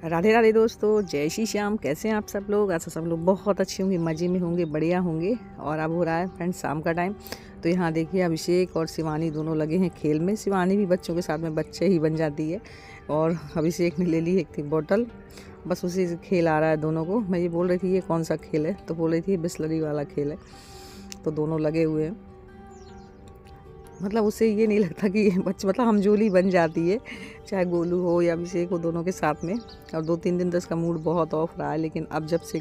राधे राधे दोस्तों, जय श्री श्याम। कैसे हैं आप सब लोग? ऐसा सब लोग बहुत अच्छे होंगे, मज़े में होंगे, बढ़िया होंगे। और अब हो रहा है फ्रेंड्स शाम का टाइम। तो यहाँ देखिए अभिषेक और शिवानी दोनों लगे हैं खेल में। शिवानी भी बच्चों के साथ में बच्चे ही बन जाती है। और अभिषेक ने ले ली एक थी बोतल, बस उसी से खेल आ रहा है दोनों को। मैं ये बोल रही थी ये कौन सा खेल है, तो बोल रही थी बिस्लरी वाला खेल है। तो दोनों लगे हुए हैं। मतलब उससे ये नहीं लगता कि बच्चे मतलब हमजोली बन जाती है, चाहे गोलू हो या अभिषेक हो, दोनों के साथ में। और 2-3 दिन तो इसका मूड बहुत ऑफ रहा है, लेकिन अब जब से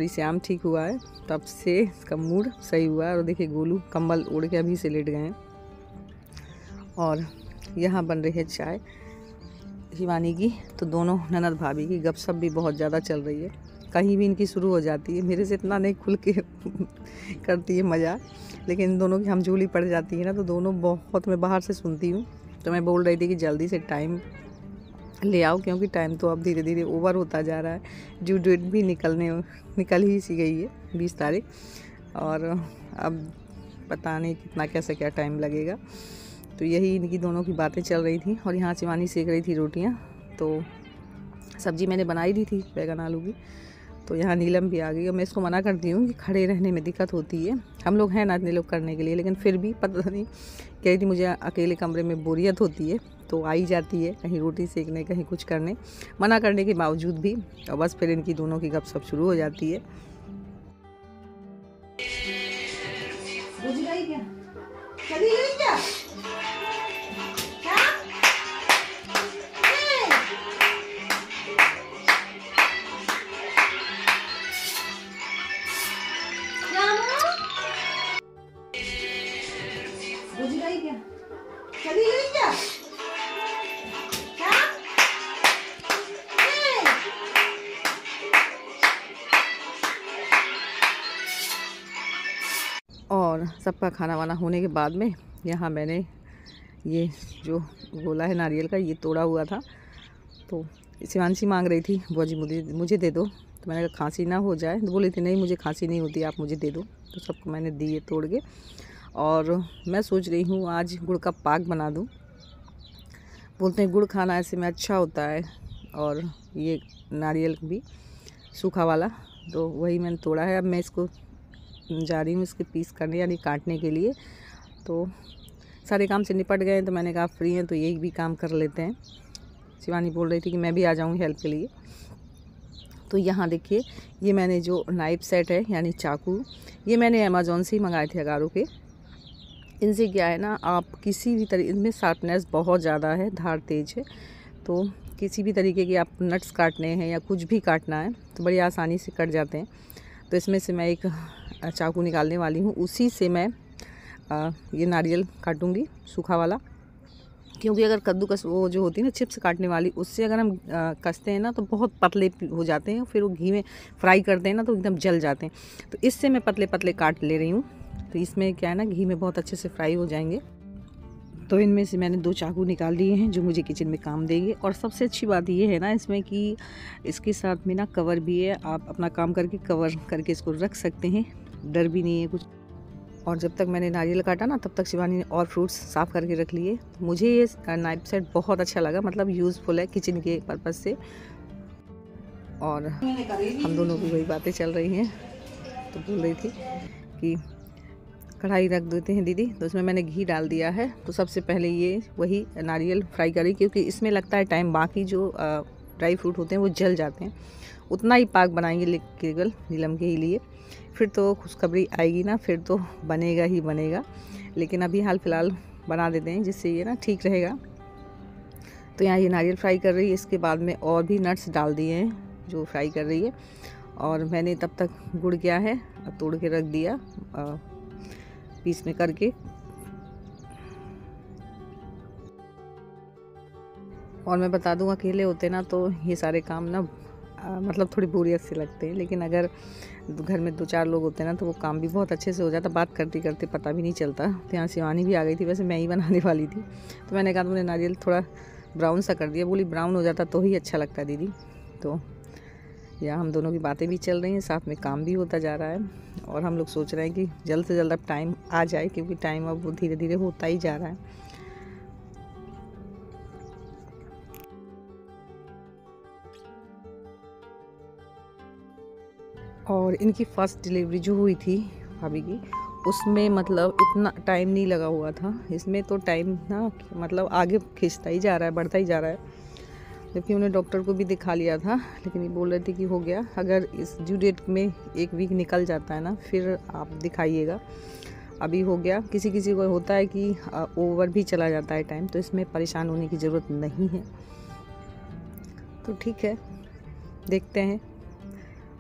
श्याम ठीक हुआ है तब से इसका मूड सही हुआ है। और देखिए गोलू कंबल ओढ़ के अभी से लेट गए हैं। और यहाँ बन रही है चाय शिवानी की। तो दोनों ननद भाभी की गपशप भी बहुत ज़्यादा चल रही है, कहीं भी इनकी शुरू हो जाती है। मेरे से इतना नहीं खुल के करती है मज़ा, लेकिन इन दोनों की हमजोली पड़ जाती है ना, तो दोनों बहुत मैं बाहर से सुनती हूँ। तो मैं बोल रही थी कि जल्दी से टाइम ले आओ, क्योंकि टाइम तो अब धीरे धीरे ओवर होता जा रहा है। ड्यू डेट भी निकल ही सी गई है 20 तारीख। और अब पता नहीं कितना कैसे क्या टाइम लगेगा। तो यही इनकी दोनों की बातें चल रही थी। और यहाँ शिवानी सेक रही थी रोटियाँ। तो सब्ज़ी मैंने बनाई दी थी बैगन आलू की। तो यहाँ नीलम भी आ गई। और मैं इसको मना करती हूँ कि खड़े रहने में दिक्कत होती है, हम लोग हैं ना इतने लोग करने के लिए, लेकिन फिर भी पता नहीं कह रही थी मुझे अकेले कमरे में बोरियत होती है। तो आई जाती है कहीं रोटी सेकने, कहीं कुछ करने, मना करने के बावजूद भी। और बस फिर इनकी दोनों की गपशप शुरू हो जाती है। चली गई क्या? चली गई क्या? और सबका खाना वाना होने के बाद में यहाँ मैंने ये जो गोला है नारियल का, ये तोड़ा हुआ था। तो शिवांशी मांग रही थी बुआ जी मुझे दे दो। तो मैंने कहा खांसी ना हो जाए, तो बोली थी नहीं मुझे खांसी नहीं होती, आप मुझे दे दो। तो सबको मैंने दिए तोड़ के। और मैं सोच रही हूँ आज गुड़ का पाक बना दूँ। बोलते हैं गुड़ खाना ऐसे में अच्छा होता है। और ये नारियल भी सूखा वाला, तो वही मैंने तोड़ा है। अब मैं इसको जा रही हूँ इसके पीस करने, यानी काटने के लिए। तो सारे काम से निपट गए, तो मैंने कहा फ्री हैं तो यही भी काम कर लेते हैं। शिवानी बोल रही थी कि मैं भी आ जाऊँगी हेल्प के लिए। तो यहाँ देखिए ये मैंने जो नाइफ सेट है यानी चाकू, ये मैंने अमेज़ॉन से ही मंगाए थे 11 के। इनसे क्या है ना, आप किसी भी तरीके, इनमें शार्पनेस बहुत ज़्यादा है, धार तेज है। तो किसी भी तरीके के आप नट्स काटने हैं या कुछ भी काटना है तो बड़ी आसानी से कट जाते हैं। तो इसमें से मैं एक चाकू निकालने वाली हूँ, उसी से मैं ये नारियल काटूंगी सूखा वाला। क्योंकि अगर कद्दूकस वो जो होती है ना चिप्स काटने वाली, उससे अगर हम कसते हैं ना तो बहुत पतले हो जाते हैं। फिर वो घी में फ्राई करते हैं ना तो एकदम जल जाते हैं। तो इससे मैं पतले पतले काट ले रही हूँ। तो इसमें क्या है ना, घी में बहुत अच्छे से फ्राई हो जाएंगे। तो इनमें से मैंने 2 चाकू निकाल लिए हैं जो मुझे किचन में काम देंगे। और सबसे अच्छी बात ये है ना इसमें कि इसके साथ में ना कवर भी है, आप अपना काम करके कवर करके इसको रख सकते हैं, डर भी नहीं है कुछ। और जब तक मैंने नारियल काटा ना तब तक शिवानी ने और फ्रूट्स साफ़ करके रख लिए। तो मुझे ये नाइफ सेट बहुत अच्छा लगा, मतलब यूज़फुल है किचन के पर्पज़ से। और हम दोनों की वही बातें चल रही हैं। तो बोल रही थी कि कढ़ाई रख देते हैं दीदी, तो उसमें मैंने घी डाल दिया है। तो सबसे पहले ये वही नारियल फ्राई करी, क्योंकि इसमें लगता है टाइम, बाकी जो ड्राई फ्रूट होते हैं वो जल जाते हैं। उतना ही पाक बनाएंगे केवल नीलम के ही लिए। फिर तो खुशखबरी आएगी ना, फिर तो बनेगा ही बनेगा। लेकिन अभी हाल फिलहाल बना देते हैं जिससे ये ना ठीक रहेगा। तो यहाँ ये नारियल फ्राई कर रही है, इसके बाद में और भी नट्स डाल दिए हैं जो फ्राई कर रही है। और मैंने तब तक गुड़ क्या है तोड़ के रख दिया पीस में करके। और मैं बता दूँ अकेले होते ना तो ये सारे काम ना मतलब थोड़ी बोरियत से लगते हैं, लेकिन अगर घर में 2-4 लोग होते हैं ना तो वो काम भी बहुत अच्छे से हो जाता, बात करते करते पता भी नहीं चलता। तो यहाँ शिवानी भी आ गई थी, वैसे मैं ही बनाने वाली थी। तो मैंने कहा तुमने नारियल थोड़ा ब्राउन सा कर दिया, बोली ब्राउन हो जाता तो ही अच्छा लगता दीदी। तो यहाँ हम दोनों की बातें भी चल रही हैं, साथ में काम भी होता जा रहा है। और हम लोग सोच रहे हैं कि जल्द से जल्द अब टाइम आ जाए, क्योंकि टाइम अब धीरे धीरे होता ही जा रहा है। और इनकी फर्स्ट डिलीवरी जो हुई थी भाभी की, उसमें मतलब इतना टाइम नहीं लगा हुआ था। इसमें तो टाइम ना मतलब आगे खिंचता ही जा रहा है, बढ़ता ही जा रहा है। जबकि उन्हें डॉक्टर को भी दिखा लिया था, लेकिन ये बोल रहे थे कि हो गया, अगर इस ड्यू डेट में 1 वीक निकल जाता है ना फिर आप दिखाइएगा। अभी हो गया। किसी किसी को होता है कि ओवर भी चला जाता है टाइम, तो इसमें परेशान होने की ज़रूरत नहीं है। तो ठीक है, देखते हैं।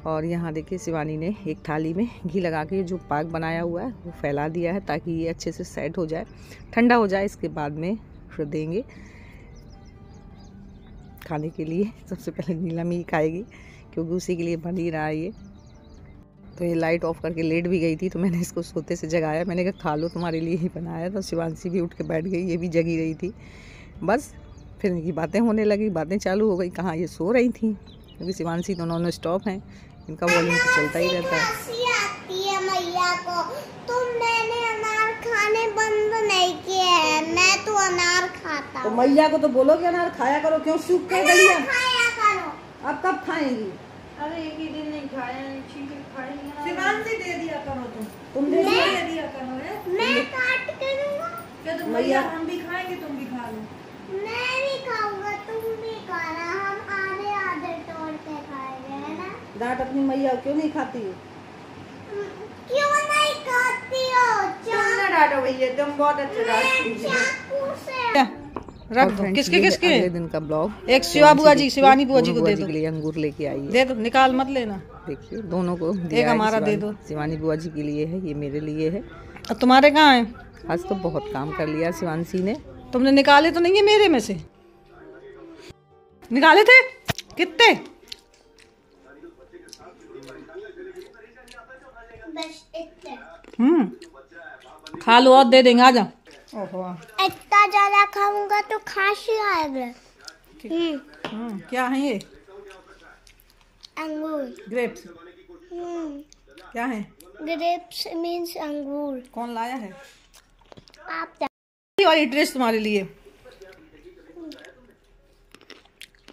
और यहाँ देखिए शिवानी ने एक थाली में घी लगा के जो पाक बनाया हुआ है वो फैला दिया है, ताकि ये अच्छे से सेट हो जाए, ठंडा हो जाए। इसके बाद में फिर देंगे खाने के लिए। सबसे पहले नीलम ही खाएगी क्योंकि उसी के लिए बन ही रहा है ये। तो ये लाइट ऑफ करके लेट भी गई थी, तो मैंने इसको सोते से जगाया। मैंने कहा खा लो, तुम्हारे लिए ही बनाया। तो शिवांशी भी उठ के बैठ गई, ये भी जगी रही थी। बस फिर इनकी बातें होने लगी, बातें चालू हो गई। कहाँ ये सो रही थी, क्योंकि शिवांशी तो नॉन स्टॉप हैं, इनका वॉल्यूम तो चलता ही रहता है। मैया को तुम मैंने अनार खाने बंद नहीं किए हैं, मैं तो अनार खाता तो मैया को तो बोलो कि अनार खाया करो, क्यों सूख के गलियां खाया करो। अब कब खाएंगी? अरे एक ही दिन नहीं खाया, चीजें खाई। शिवांशी दे दिया करो, तुम दे दिया करो। मैं काट के दूंगा। क्या तुम मैया हम भी खाएंगे, तुम भी खा लो। मैं भी खाऊंगा, तुम भी खाना, हम आधे आधे तोड़ के खाएंगे, है ना? डांट अपनी मैया क्यों नहीं खाती हो? क्यों नहीं खाती हो? तुम ना डांटो भैया, तुम बहुत अच्छे डांटती हो। चाकू से रख दो। किसके किसके? अगले दिन का ब्लॉग एक शिवा बुआ जी, शिवानी बुआ जी को दे दो। के लिए अंगूर लेके आई है, दे दो, निकाल मत लेना। देखिए दोनों को दिया एक है। हमारा दे दो। शिवानी बुआ जी के लिए है, ये मेरे लिए है। और तुम्हारे कहाँ है? आज तो बहुत काम कर लिया शिवांशी ने। तुमने निकाले तो नहीं है मेरे में से? निकाले थे कितने? बस इतने। खा लो और दे देंगे, आ जा। ओहो, इतना ज्यादा खाऊंगा तो खांसी आएगा। क्या है ये? अंगूर। ग्रेप्स क्या है? ग्रेप्स मीन्स अंगूर। कौन लाया है? आप ये वाली ड्रेस तुम्हारे लिए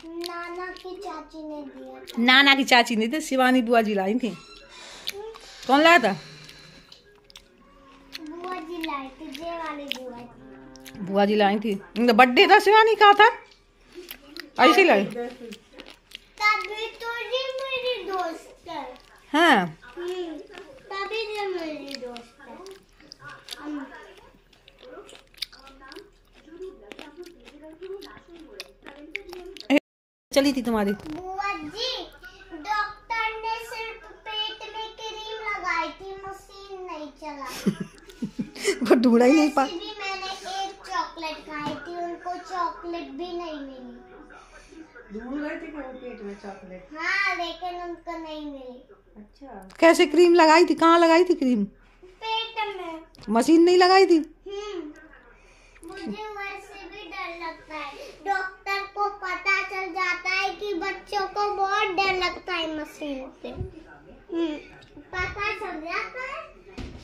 नाना की चाची ने दिया था। नाना की चाची नहीं थे, शिवानी बुआ जी लाई थी। कौन लाया था? बुआ जी लाई थी, जे वाली बुआ जी। बुआ जी लाई थी। बर्थडे था शिवानी का था, ऐसे लाई। तभी तो जी मेरी दोस्त है। हाँ, तभी जी मेरी दोस्त है। चली थी तुम्हारी। बुआ जी डॉक्टर ने सिर्फ पेट में क्रीम लगाई थी, मशीन नहीं चला। वो ढूंढा ही नहीं पा। वैसे भी मैंने एक चॉकलेट खाई थी, उनको चॉकलेट भी नहीं मिली। ढूंढ रहे थे कि वो पेट में चॉकलेट। हाँ, लेकिन उनको नहीं मिली। अच्छा, कैसे क्रीम लगाई थी? कहाँ लगाई थी क्रीम? पेट में। मशीन नहीं लगाई थी? मुझे वैसे भी डर लगता है। डॉक्टर को पता चल जाता है कि बच्चों को बहुत डर लगता है मशीन से। पता चल जाता है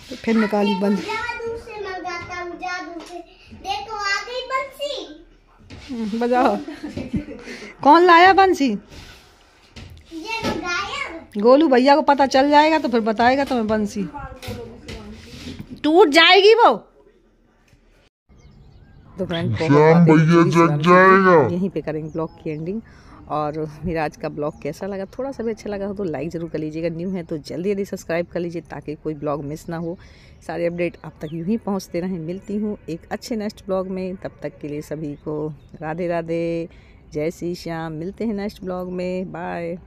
तो फिर निकाली बंद। जादू से लगाता हूँ, जादू से। देखो आ गई बंसी। बजाओ। कौन लाया बंसी? ये तो गायब। गोलू भैया को पता चल जाएगा तो फिर बताएगा तुम्हें बंसी। टूट जाएगी वो। तो फ्रेंड श्याम भैया जग जाएगा। यहीं पे करेंगे ब्लॉग की एंडिंग। और मेरा आज का ब्लॉग कैसा लगा, थोड़ा सा भी अच्छा लगा हो तो लाइक ज़रूर कर लीजिएगा। न्यू है तो जल्दी जल्दी सब्सक्राइब कर लीजिए, ताकि कोई ब्लॉग मिस ना हो। सारे अपडेट आप तक यूँ ही पहुँचते रहें। मिलती हूँ एक अच्छे नेक्स्ट ब्लॉग में, तब तक के लिए सभी को राधे राधे, जय श्री श्याम। मिलते हैं नेक्स्ट ब्लॉग में, बाय।